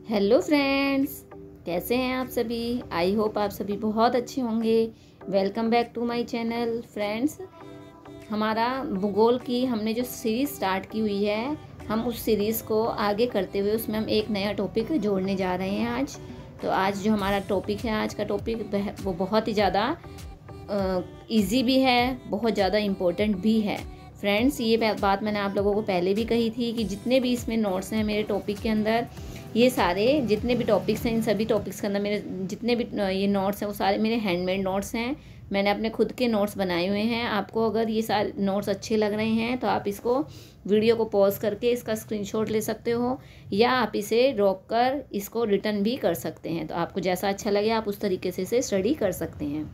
Hello friends, कैसे हैं आप सभी। आई होप आप सभी बहुत अच्छे होंगे। Welcome back to my channel friends. हमारा भूगोल की हमने जो सीरीज़ स्टार्ट की हुई है, हम उस सीरीज़ को आगे करते हुए उसमें हम एक नया टॉपिक जोड़ने जा रहे हैं आज। तो आज जो हमारा टॉपिक है, आज का टॉपिक वो बहुत ही ज़्यादा इजी भी है, बहुत ज़्यादा इम्पोर्टेंट भी है फ्रेंड्स। ये बात मैंने आप लोगों को पहले भी कही थी कि जितने भी इसमें नोट्स हैं मेरे टॉपिक के अंदर, ये सारे जितने भी टॉपिक्स हैं, इन सभी टॉपिक्स के अंदर मेरे जितने भी ये नोट्स हैं वो सारे मेरे हैंडमेड नोट्स हैं। मैंने अपने खुद के नोट्स बनाए हुए हैं। आपको अगर ये सारे नोट्स अच्छे लग रहे हैं तो आप इसको वीडियो को पॉज करके इसका स्क्रीनशॉट ले सकते हो, या आप इसे रोक कर इसको रिटर्न भी कर सकते हैं। तो आपको जैसा अच्छा लगे आप उस तरीके से इसे स्टडी कर सकते हैं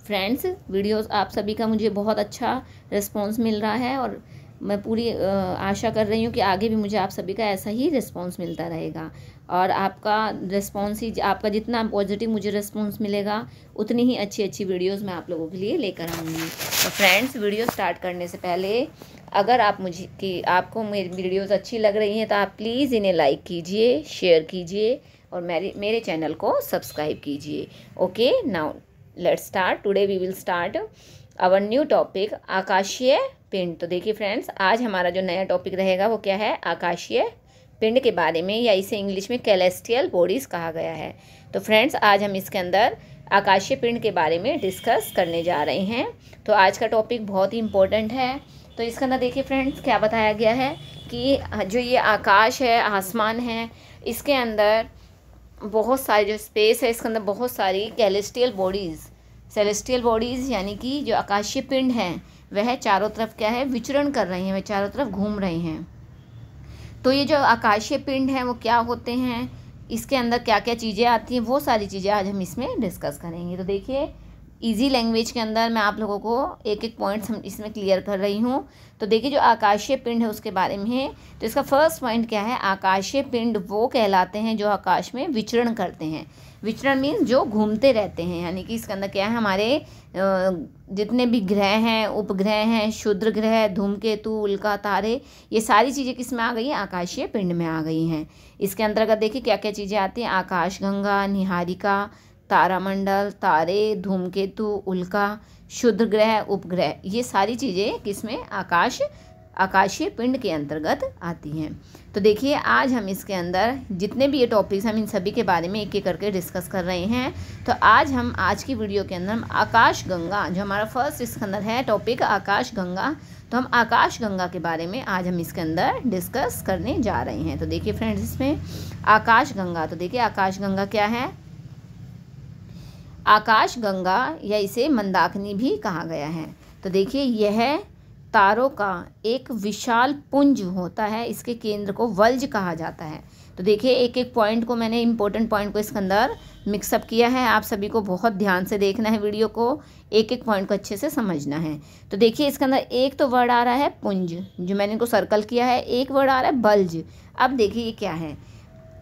फ्रेंड्स। वीडियोस आप सभी का मुझे बहुत अच्छा रिस्पॉन्स मिल रहा है और मैं पूरी आशा कर रही हूँ कि आगे भी मुझे आप सभी का ऐसा ही रिस्पॉन्स मिलता रहेगा। और आपका रिस्पॉन्स ही, आपका जितना पॉजिटिव मुझे रिस्पॉन्स मिलेगा उतनी ही अच्छी अच्छी वीडियोस मैं आप लोगों के लिए लेकर आऊँगी। तो फ्रेंड्स, वीडियो स्टार्ट करने से पहले अगर आपको मेरी वीडियोस अच्छी लग रही हैं तो आप प्लीज़ इन्हें लाइक कीजिए, शेयर कीजिए और मेरे चैनल को सब्सक्राइब कीजिए। Okay, now let's start. Today we will start our new topic, आकाशीय पिंड। तो देखिए फ्रेंड्स, आज हमारा जो नया टॉपिक रहेगा वो क्या है, आकाशीय पिंड के बारे में, या इसे इंग्लिश में कैलेस्टियल बॉडीज़ कहा गया है। तो फ्रेंड्स, आज हम इसके अंदर आकाशीय पिंड के बारे में डिस्कस करने जा रहे हैं। तो आज का टॉपिक बहुत ही इम्पोर्टेंट है। तो इसके अंदर देखिए फ्रेंड्स, क्या बताया गया है कि जो ये आकाश है, आसमान है, इसके अंदर बहुत सारी जो स्पेस है, इसके अंदर बहुत सारी सेलेस्टियल बॉडीज़ यानी कि जो आकाशीय पिंड हैं वह चारों तरफ क्या है, विचरण कर रहे हैं, वह चारों तरफ घूम रहे हैं। तो ये जो आकाशीय पिंड हैं वो क्या होते हैं, इसके अंदर क्या क्या चीज़ें आती हैं, वो सारी चीज़ें आज हम इसमें डिस्कस करेंगे। तो देखिए, इजी लैंग्वेज के अंदर मैं आप लोगों को एक एक पॉइंट्स हम इसमें क्लियर कर रही हूँ। तो देखिए, जो आकाशीय पिंड है उसके बारे में है। तो इसका फर्स्ट पॉइंट क्या है, आकाशीय पिंड वो कहलाते हैं जो आकाश में विचरण करते हैं। विचरण मीन्स जो घूमते रहते हैं, यानी कि इसके अंदर क्या है, हमारे जितने भी ग्रह हैं, उपग्रह हैं, क्षुद्र ग्रह, धूमकेतु, उल्का, तारे, ये सारी चीज़ें किस में आ गई हैं, आकाशीय पिंड में आ गई हैं। इसके अंतर्गत देखिए क्या क्या चीज़ें आती हैं, आकाशगंगा, निहारिका, तारामंडल, तारे, धूमकेतु, उल्का, क्षुद्र ग्रह, उपग्रह, ये सारी चीज़ें किसमें, आकाशीय पिंड के अंतर्गत आती हैं। तो देखिए, आज हम इसके अंदर जितने भी ये टॉपिक्स हम इन सभी के बारे में एक एक करके डिस्कस कर रहे हैं। तो आज की वीडियो के अंदर हम आकाशगंगा, जो हमारा फर्स्ट इसके अंदर है टॉपिक आकाशगंगा, तो हम आकाशगंगा के बारे में आज हम इसके अंदर डिस्कस करने जा रहे हैं। तो देखिए फ्रेंड्स, इसमें आकाशगंगा, तो देखिए आकाशगंगा क्या है, आकाशगंगा या इसे मंदाकिनी भी कहा गया है। तो देखिए, यह तारों का एक विशाल पुंज होता है, इसके केंद्र को वल्ज कहा जाता है। तो देखिए, एक एक पॉइंट को मैंने इंपॉर्टेंट पॉइंट को इसके अंदर मिक्सअप किया है। आप सभी को बहुत ध्यान से देखना है वीडियो को, एक एक पॉइंट को अच्छे से समझना है। तो देखिए, इसके अंदर एक तो वर्ड आ रहा है पुंज, जो मैंने इनको सर्कल किया है, एक वर्ड आ रहा है बल्ज। अब देखिए ये क्या है,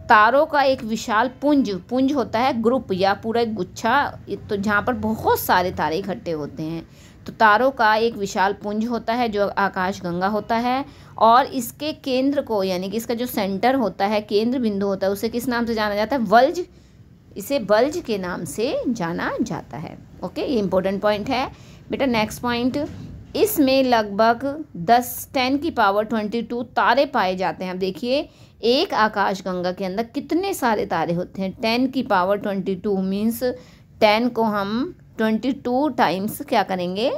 तारों का एक विशाल पुंज होता है ग्रुप या पूरा एक गुच्छा, तो जहाँ पर बहुत सारे तारे इकट्ठे होते हैं। तो तारों का एक विशाल पुंज होता है जो आकाशगंगा होता है, और इसके केंद्र को, यानी कि इसका जो सेंटर होता है, केंद्र बिंदु होता है, उसे किस नाम से जाना जाता है, वल्ज। इसे वल्ज के नाम से जाना जाता है। ओके, ये इंपॉर्टेंट पॉइंट है बेटा। नेक्स्ट पॉइंट, इसमें लगभग 10⁻22 तारे पाए जाते हैं। अब देखिए, एक आकाशगंगा के अंदर कितने सारे तारे होते हैं, 10⁻22 मीन्स 10 को हम 22 टाइम्स क्या करेंगे,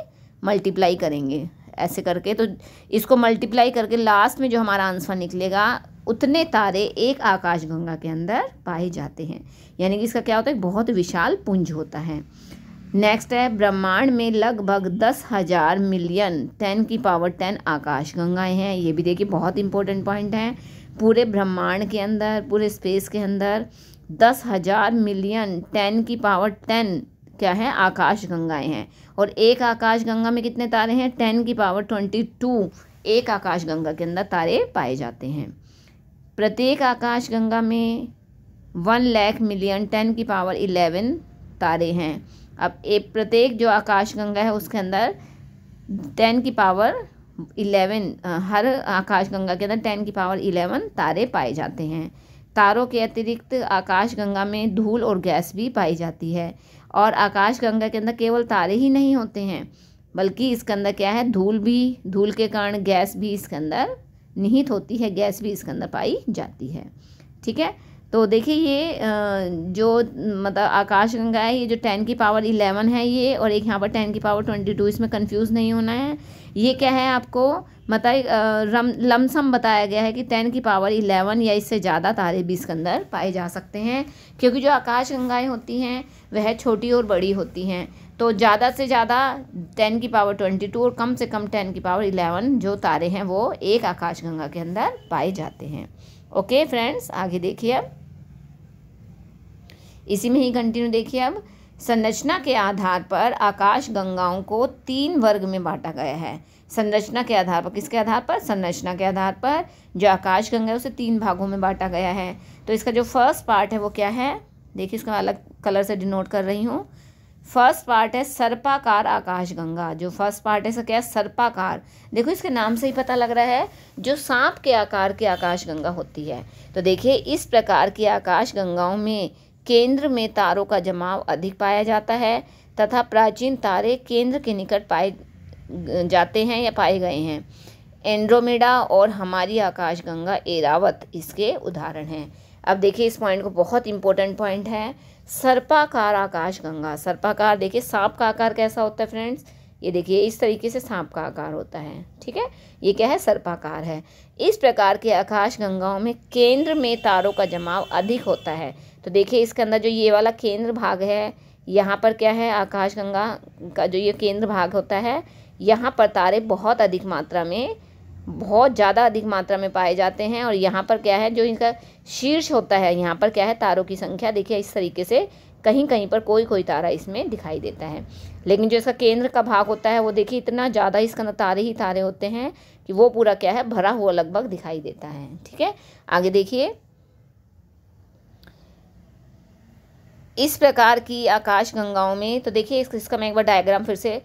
मल्टीप्लाई करेंगे ऐसे करके। तो इसको मल्टीप्लाई करके लास्ट में जो हमारा आंसर निकलेगा, उतने तारे एक आकाशगंगा के अंदर पाए जाते हैं। यानी कि इसका क्या होता है, बहुत विशाल पुंज होता है। नेक्स्ट है, ब्रह्मांड में लगभग 10,000 मिलियन 10⁻10 आकाशगंगाएँ हैं। ये भी देखिए बहुत इंपॉर्टेंट पॉइंट है। पूरे ब्रह्मांड के अंदर, पूरे स्पेस के अंदर 10,000 मिलियन 10⁻10 क्या है, आकाशगंगाएँ हैं। और एक आकाशगंगा में कितने तारे हैं, 10⁻22 एक आकाशगंगा के अंदर तारे पाए जाते हैं। प्रत्येक आकाशगंगा में 1,00,000 मिलियन 10⁻11 तारे हैं। अब एक प्रत्येक जो आकाशगंगा है उसके अंदर 10⁻11 हर आकाशगंगा के अंदर 10⁻11 तारे पाए जाते हैं। तारों के अतिरिक्त आकाशगंगा में धूल और गैस भी पाई जाती है। और आकाशगंगा के अंदर केवल तारे ही नहीं होते हैं, बल्कि इसके अंदर क्या है, धूल के कारण गैस भी इसके अंदर निहित होती है, गैस भी इसके अंदर पाई जाती है। ठीक है, तो देखिए ये जो मतलब आकाशगंगा है, ये जो 10 की पावर 11 है ये, और एक यहाँ पर 10 की पावर 22, इसमें कंफ्यूज नहीं होना है। ये क्या है, आपको मतलब लमसम बताया गया है कि 10 की पावर 11 या इससे ज़्यादा तारे भी इसके अंदर पाए जा सकते हैं, क्योंकि जो आकाशगंगाएँ होती हैं वह छोटी और बड़ी होती हैं। तो ज़्यादा से ज़्यादा 10 की पावर 22 और कम से कम 10 की पावर 11 जो तारे हैं वो एक आकाशगंगा के अंदर पाए जाते हैं। ओके फ्रेंड्स, आगे देखिए, अब इसी में ही कंटिन्यू देखिए। अब संरचना के आधार पर आकाशगंगाओं को 3 वर्ग में बांटा गया है। संरचना के आधार पर, किसके आधार पर, संरचना के आधार पर जो आकाशगंगा है उसे 3 भागों में बांटा गया है। तो इसका जो फर्स्ट पार्ट है वो क्या है, देखिए इसका अलग कलर से डिनोट कर रही हूँ। फर्स्ट पार्ट है सर्पाकार आकाशगंगा। जो फर्स्ट पार्ट है इसका क्या है, सर्पाकार। देखो इसके नाम से ही पता लग रहा है, जो सांप के आकार की आकाशगंगा होती है। तो देखिए इस प्रकार की आकाशगंगाओं में केंद्र में तारों का जमाव अधिक पाया जाता है तथा प्राचीन तारे केंद्र के निकट पाए जाते हैं या पाए गए हैं। एंड्रोमेडा और हमारी आकाशगंगा एरावत इसके उदाहरण हैं। अब देखिए इस पॉइंट को, बहुत इंपॉर्टेंट पॉइंट है, सर्पाकार आकाशगंगा। सर्पाकार देखिए सांप का आकार कैसा होता है फ्रेंड्स, ये देखिए इस तरीके से सांप का आकार होता है। ठीक है, ये क्या है, सर्पाकार है। इस प्रकार के आकाशगंगाओं में केंद्र में तारों का जमाव अधिक होता है। तो देखिए इसके अंदर जो ये वाला केंद्र भाग है, यहाँ पर क्या है, आकाशगंगा का जो ये केंद्र भाग होता है, यहाँ पर तारे बहुत अधिक मात्रा में, बहुत ज़्यादा अधिक मात्रा में पाए जाते हैं। और यहाँ पर क्या है, जो इनका शीर्ष होता है, यहाँ पर क्या है, तारों की संख्या देखिए इस तरीके से कहीं कहीं पर कोई कोई तारा इसमें दिखाई देता है। लेकिन जो इसका केंद्र का भाग होता है वो देखिए इतना ज़्यादा इसके अंदर तारे ही तारे होते हैं कि वो पूरा क्या है, भरा हुआ लगभग दिखाई देता है। ठीक है, आगे देखिए, इस प्रकार की आकाशगंगाओं में, तो देखिए इसका मैं एक बार डायग्राम फिर से,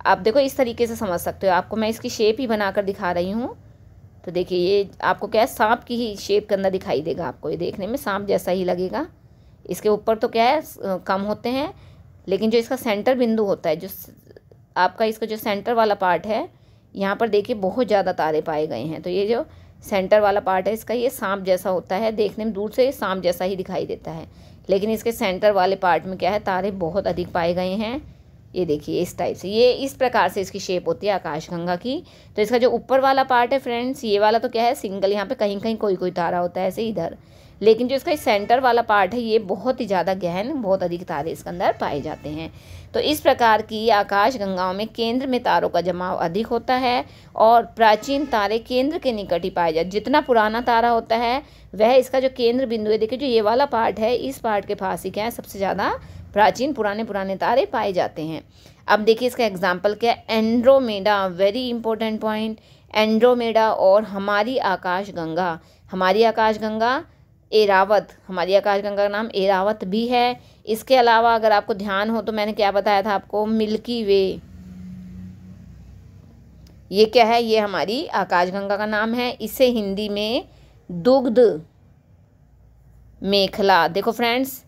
आप देखो इस तरीके से समझ सकते हो। आपको मैं इसकी शेप ही बनाकर दिखा रही हूँ। तो देखिए ये आपको क्या है, सांप की ही शेप के अंदर दिखाई देगा आपको, ये देखने में सांप जैसा ही लगेगा। इसके ऊपर तो क्या है, कम होते हैं, लेकिन जो इसका सेंटर बिंदु होता है, जो आपका इसका जो सेंटर वाला पार्ट है, यहाँ पर देखिए बहुत ज़्यादा तारे पाए गए हैं। तो ये जो सेंटर वाला पार्ट है इसका, ये सांप जैसा होता है, देखने में दूर से सांप जैसा ही दिखाई देता है, लेकिन इसके सेंटर वाले पार्ट में क्या है, तारे बहुत अधिक पाए गए हैं। ये देखिए इस टाइप से, ये इस प्रकार से इसकी शेप होती है आकाशगंगा की। तो इसका जो ऊपर वाला पार्ट है फ्रेंड्स, ये वाला तो क्या है, सिंगल, यहाँ पे कहीं कहीं कोई कोई तारा होता है ऐसे इधर, लेकिन जो इसका सेंटर वाला पार्ट है ये बहुत ही ज़्यादा गहन, बहुत अधिक तारे इसके अंदर पाए जाते हैं। तो इस प्रकार की आकाशगंगाओं में केंद्र में तारों का जमाव अधिक होता है और प्राचीन तारे केंद्र के निकट ही पाए जाते। जितना पुराना तारा होता है वह इसका जो केंद्र बिंदु है, देखिए जो ये वाला पार्ट है, इस पार्ट के पास ही क्या है, सबसे ज़्यादा प्राचीन पुराने तारे पाए जाते हैं। अब देखिए इसका एग्जाम्पल क्या है, Andromeda, very important point. Andromeda और हमारी आकाशगंगा, हमारी आकाशगंगा एरावत, हमारी आकाशगंगा का नाम एरावत भी है। इसके अलावा अगर आपको ध्यान हो तो मैंने क्या बताया था आपको, मिल्की वे, ये क्या है, ये हमारी आकाशगंगा का नाम है। इसे हिंदी में दुग्ध मेखला। देखो फ्रेंड्स,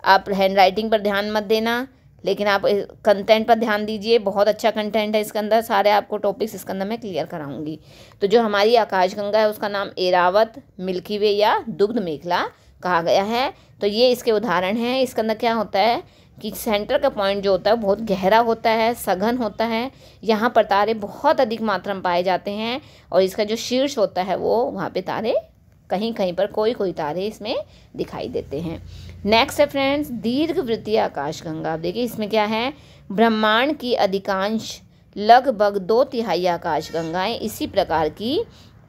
आप हैंड राइटिंग पर ध्यान मत देना, लेकिन आप कंटेंट पर ध्यान दीजिए, बहुत अच्छा कंटेंट है इसके अंदर, सारे आपको टॉपिक्स इसके अंदर मैं क्लियर कराऊंगी। तो जो हमारी आकाशगंगा है उसका नाम एरावत, मिल्की वे या दुग्ध मेखला कहा गया है। तो ये इसके उदाहरण हैं। इसके अंदर क्या होता है कि सेंटर का पॉइंट जो होता है बहुत गहरा होता है, सघन होता है, यहाँ पर तारे बहुत अधिक मात्रा में पाए जाते हैं, और इसका जो शीर्ष होता है वो वहाँ पे तारे कहीं कहीं पर कोई कोई तारे इसमें दिखाई देते हैं। नेक्स्ट है फ्रेंड्स, दीर्घवृत्तीय आकाशगंगा। देखिए इसमें क्या है, ब्रह्मांड की अधिकांश लगभग 2/3 आकाशगंगाएं इसी प्रकार की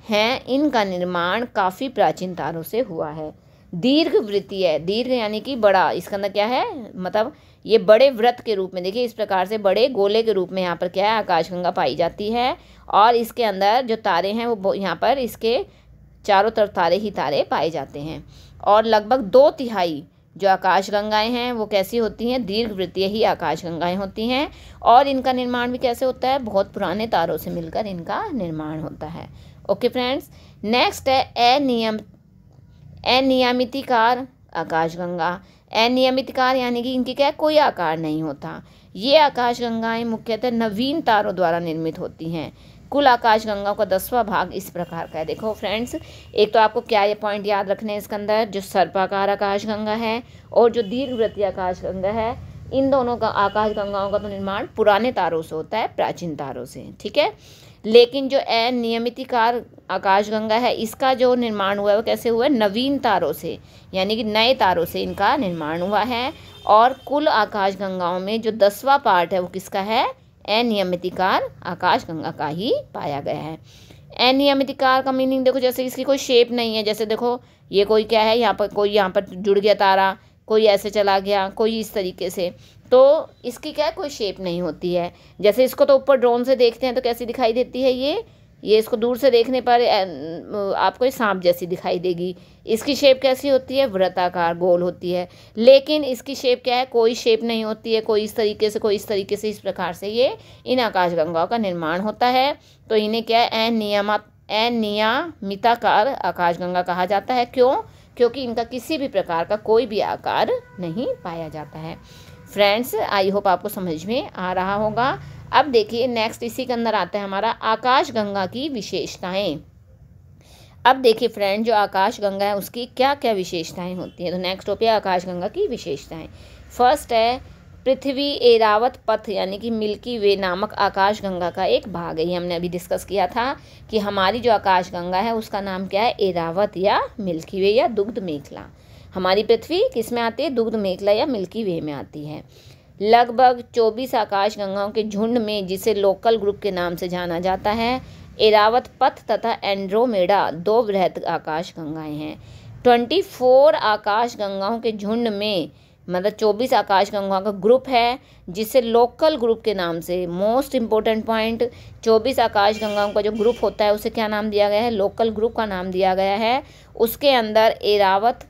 हैं। इनका निर्माण काफ़ी प्राचीन तारों से हुआ है। दीर्घवृत्तीय, दीर्घ यानी कि बड़ा, इसके अंदर क्या है, मतलब ये बड़े व्रत के रूप में, देखिए इस प्रकार से बड़े गोले के रूप में यहाँ पर क्या है, आकाशगंगा पाई जाती है। और इसके अंदर जो तारे हैं वो यहाँ पर इसके चारों तरफ तारे ही तारे पाए जाते हैं। और लगभग 2/3 जो आकाशगंगाएं हैं वो कैसी होती हैं, दीर्घवृत्तीय ही आकाशगंगाएं होती हैं। और इनका निर्माण भी कैसे होता है, बहुत पुराने तारों से मिलकर इनका निर्माण होता है। ओके फ्रेंड्स, नेक्स्ट है अनियमितीकार आकाशगंगा, अनियमितकार यानी कि इनकी क्या है, कोई आकार नहीं होता। ये आकाशगंगाएं मुख्यतः नवीन तारों द्वारा निर्मित होती हैं। कुल आकाशगंगाओं का 10वां भाग इस प्रकार का है। देखो फ्रेंड्स, एक तो आपको क्या ये पॉइंट याद रखने हैं इसके अंदर, जो सर्पाकार आकाशगंगा है और जो दीर्घवृत्तीय आकाशगंगा है, इन दोनों का आकाशगंगाओं का तो निर्माण पुराने तारों से होता है, प्राचीन तारों से, ठीक है। लेकिन जो अनियमितीकार आकाशगंगा है, इसका जो निर्माण हुआ है वो कैसे हुआ है, नवीन तारों से, यानी कि नए तारों से इनका निर्माण हुआ है। और कुल आकाशगंगाओं में जो 10वां पार्ट है वो किसका है, अनियमितीकार आकाशगंगा का ही पाया गया है। अनियमितीकार का मीनिंग देखो, जैसे इसकी कोई शेप नहीं है, जैसे देखो ये कोई क्या है, यहाँ पर कोई यहाँ पर जुड़ गया तारा, कोई ऐसे चला गया, कोई इस तरीके से, तो इसकी क्या है, कोई शेप नहीं होती है। जैसे इसको तो ऊपर ड्रोन से देखते हैं तो कैसी दिखाई देती है ये इसको दूर से देखने पर आपको सांप जैसी दिखाई देगी। इसकी शेप कैसी होती है, वृत्ताकार गोल होती है। लेकिन इसकी शेप क्या है, कोई शेप नहीं होती है, कोई इस तरीके से, कोई इस तरीके से, इस प्रकार से ये इन आकाशगंगाओं का निर्माण होता है। तो इन्हें क्या है, अनियमिताकार आकाशगंगा कहा जाता है। क्यों? क्योंकि इनका किसी भी प्रकार का कोई भी आकार नहीं पाया जाता है। फ्रेंड्स, आई होप आपको समझ में आ रहा होगा। अब देखिए नेक्स्ट इसी के अंदर आता है हमारा आकाशगंगा की विशेषताएं। अब देखिए फ्रेंड, जो आकाशगंगा है उसकी क्या क्या विशेषताएं होती हैं। तो नेक्स्ट टॉपिक है आकाशगंगा की विशेषताएं। फर्स्ट है पृथ्वी एरावत पथ, यानी कि मिल्की वे नामक आकाशगंगा का एक भाग है। ये हमने अभी डिस्कस किया था कि हमारी जो आकाशगंगा है उसका नाम क्या है, एरावत या मिल्की वे या दुग्ध मेखला। हमारी पृथ्वी किस में आती है, दुग्ध मेखला या मिल्की वे में आती है। लगभग 24 आकाशगंगाओं के झुंड में, जिसे लोकल ग्रुप के नाम से जाना जाता है, एरावत पथ तथा एंड्रोमेडा 2 बृहद आकाशगंगाएं हैं। 24 आकाशगंगाओं के झुंड में, मतलब 24 आकाशगंगाओं का ग्रुप है, जिसे लोकल ग्रुप के नाम से, मोस्ट इम्पोर्टेंट पॉइंट, 24 आकाशगंगाओं का जो ग्रुप होता है उसे क्या नाम दिया गया है, लोकल ग्रुप का नाम दिया गया है। उसके अंदर एरावत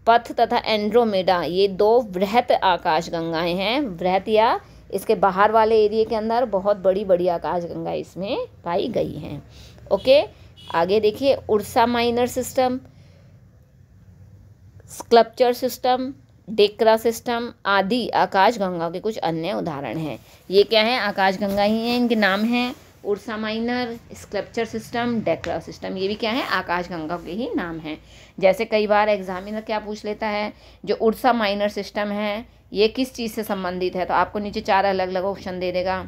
पथ तथा एंड्रोमेडा ये 2 बृहत आकाशगंगाएं हैं। बृहत या इसके बाहर वाले एरिया के अंदर बहुत बड़ी बड़ी आकाशगंगा इसमें पाई गई हैं। ओके, आगे देखिए Ursa Minor system, Sculptor system, डेक्रा सिस्टम आदि आकाशगंगा के कुछ अन्य उदाहरण हैं। ये क्या है, आकाशगंगा ही हैं, इनके नाम हैं उर्सा माइनर, स्कल्पचर सिस्टम, डेक्रा सिस्टम। ये भी क्या है, आकाशगंगा के ही नाम हैं। जैसे कई बार एग्जामिनर क्या पूछ लेता है, जो उर्सा माइनर सिस्टम है ये किस चीज़ से संबंधित है, तो आपको नीचे 4 अलग अलग ऑप्शन दे देगा।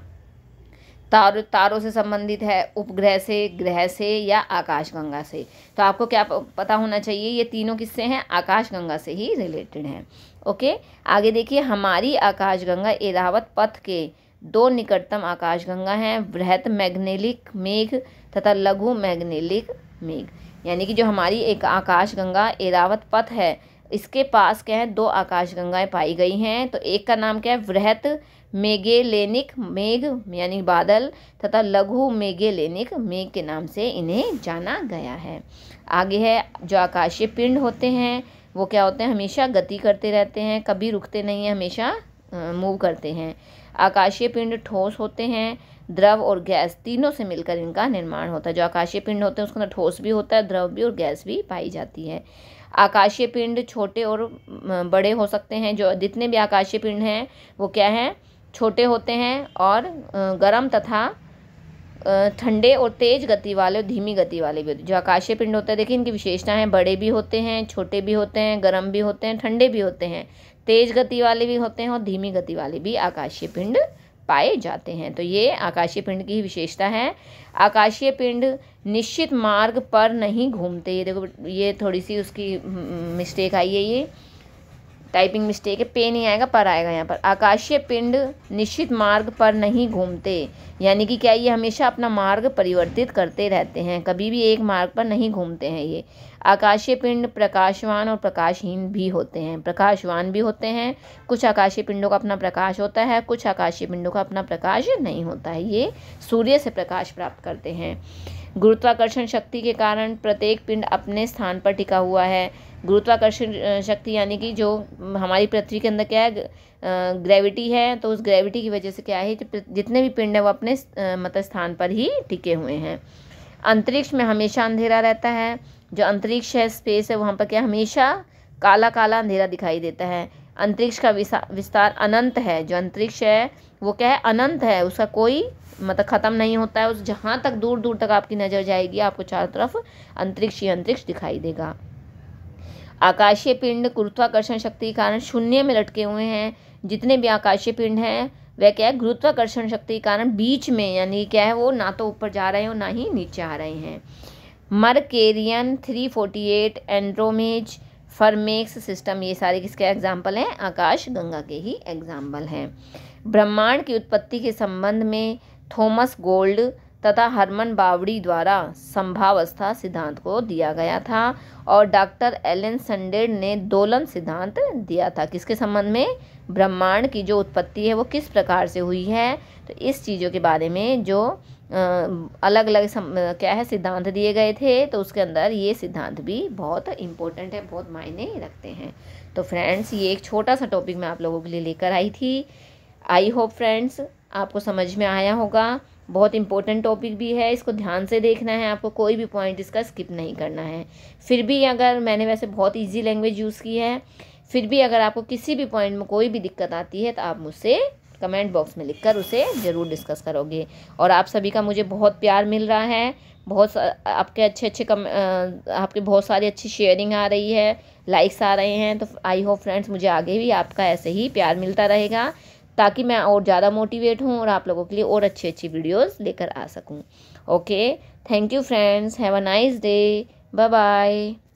तारों से संबंधित है, उपग्रह से, ग्रह से या आकाशगंगा से। तो आपको क्या पता होना चाहिए, ये तीनों किससे हैं, आकाशगंगा से ही रिलेटेड हैं। ओके, आगे देखिए हमारी आकाशगंगा एरावत पथ के 2 निकटतम आकाशगंगा हैं, बृहत मैग्नेलिक मेघ तथा लघु मैग्नेलिक मेघ। यानी कि जो हमारी एक आकाशगंगा एरावत पथ है, इसके पास क्या है, 2 आकाशगंगाएं पाई गई हैं। तो एक का नाम क्या है, बृहत मेगेलेनिक मेघ यानी बादल तथा लघु मेगेलेनिक मेघ के नाम से इन्हें जाना गया है। आगे है जो आकाशीय पिंड होते हैं वो क्या होते हैं, हमेशा गति करते रहते हैं, कभी रुकते नहीं हैं, हमेशा मूव करते हैं। आकाशीय पिंड ठोस होते हैं, द्रव और गैस तीनों से मिलकर इनका निर्माण होता है। जो आकाशीय पिंड होते हैं उसके अंदर ठोस भी होता है, द्रव भी और गैस भी पाई जाती है। आकाशीय पिंड छोटे और बड़े हो सकते हैं। जो जितने भी आकाशीय पिंड हैं वो क्या है, छोटे होते हैं और गर्म तथा ठंडे और तेज गति वाले और धीमी गति वाले भी होते हैं। जो आकाशीय पिंड होते हैं देखिए इनकी विशेषताएं, बड़े भी होते हैं, छोटे भी होते हैं, गर्म भी होते हैं, ठंडे भी होते हैं, तेज गति वाले भी होते हैं और धीमी गति वाले भी आकाशीय पिंड पाए जाते हैं। तो ये आकाशीय पिंड की विशेषता है। आकाशीय पिंड निश्चित मार्ग पर नहीं घूमते। ये देखो, ये थोड़ी सी उसकी मिस्टेक आई है, ये टाइपिंग मिस्टेक है, पे नहीं आएगा पर आएगा यहाँ पर। आकाशीय पिंड निश्चित मार्ग पर नहीं घूमते, यानी कि क्या, ये हमेशा अपना मार्ग परिवर्तित करते रहते हैं, कभी भी एक मार्ग पर नहीं घूमते हैं ये। आकाशीय पिंड प्रकाशवान और प्रकाशहीन भी होते हैं। प्रकाशवान भी होते हैं, कुछ आकाशीय पिंडों का अपना प्रकाश होता है, कुछ आकाशीय पिंडों का अपना प्रकाश नहीं होता है। ये सूर्य से प्रकाश प्राप्त करते हैं। गुरुत्वाकर्षण शक्ति के कारण प्रत्येक पिंड अपने स्थान पर टिका हुआ है। गुरुत्वाकर्षण शक्ति यानी कि जो हमारी पृथ्वी के अंदर क्या है, ग्रेविटी है, तो उस ग्रेविटी की वजह से क्या है, जितने भी पिंड है वो अपने मतलब स्थान पर ही टिके हुए हैं। अंतरिक्ष में हमेशा अंधेरा रहता है। जो अंतरिक्ष है, स्पेस है, वहाँ पर क्या हमेशा काला काला अंधेरा दिखाई देता है। अंतरिक्ष का विस्तार अनंत है। जो अंतरिक्ष है वो क्या है, अनंत है, उसका कोई मतलब ख़त्म नहीं होता है। उस जहाँ तक दूर दूर तक आपकी नज़र जाएगी आपको चारों तरफ अंतरिक्ष ही अंतरिक्ष दिखाई देगा। आकाशीय पिंड गुरुत्वाकर्षण शक्ति के कारण शून्य में लटके हुए हैं। जितने भी आकाशीय पिंड हैं वह क्या है, गुरुत्वाकर्षण शक्ति के कारण बीच में, यानी क्या है, वो ना तो ऊपर जा रहे हैं और ना ही नीचे आ रहे हैं। मरकेरियन 348, एंड्रोमेज, फर्मेक्स सिस्टम, ये सारे किसके एग्जाम्पल हैं, आकाश गंगा के ही एग्जाम्पल हैं। ब्रह्मांड की उत्पत्ति के संबंध में थॉमस गोल्ड तथा हरमन बावड़ी द्वारा संभावस्था सिद्धांत को दिया गया था और डॉक्टर एलन संडेड ने दोलन सिद्धांत दिया था। किसके संबंध में, ब्रह्मांड की जो उत्पत्ति है वो किस प्रकार से हुई है, तो इस चीज़ों के बारे में जो अलग अलग क्या है सिद्धांत दिए गए थे, तो उसके अंदर ये सिद्धांत भी बहुत इम्पोर्टेंट है, बहुत मायने रखते हैं। तो फ्रेंड्स, ये एक छोटा सा टॉपिक मैं आप लोगों के लिए लेकर आई थी। आई होप फ्रेंड्स आपको समझ में आया होगा। बहुत इंपॉर्टेंट टॉपिक भी है, इसको ध्यान से देखना है, आपको कोई भी पॉइंट इसका स्किप नहीं करना है। फिर भी अगर मैंने वैसे बहुत इजी लैंग्वेज यूज़ की है, फिर भी अगर आपको किसी भी पॉइंट में कोई भी दिक्कत आती है तो आप मुझसे कमेंट बॉक्स में लिखकर उसे ज़रूर डिस्कस करोगे। और आप सभी का मुझे बहुत प्यार मिल रहा है, बहुत आपके अच्छे आपके बहुत सारी अच्छी शेयरिंग आ रही है, लाइक्स आ रहे हैं। तो आई होप फ्रेंड्स मुझे आगे भी आपका ऐसे ही प्यार मिलता रहेगा, ताकि मैं और ज़्यादा मोटिवेट हूँ और आप लोगों के लिए और अच्छी अच्छी वीडियोस लेकर आ सकूँ। Okay, thank you friends, have a nice day, bye bye.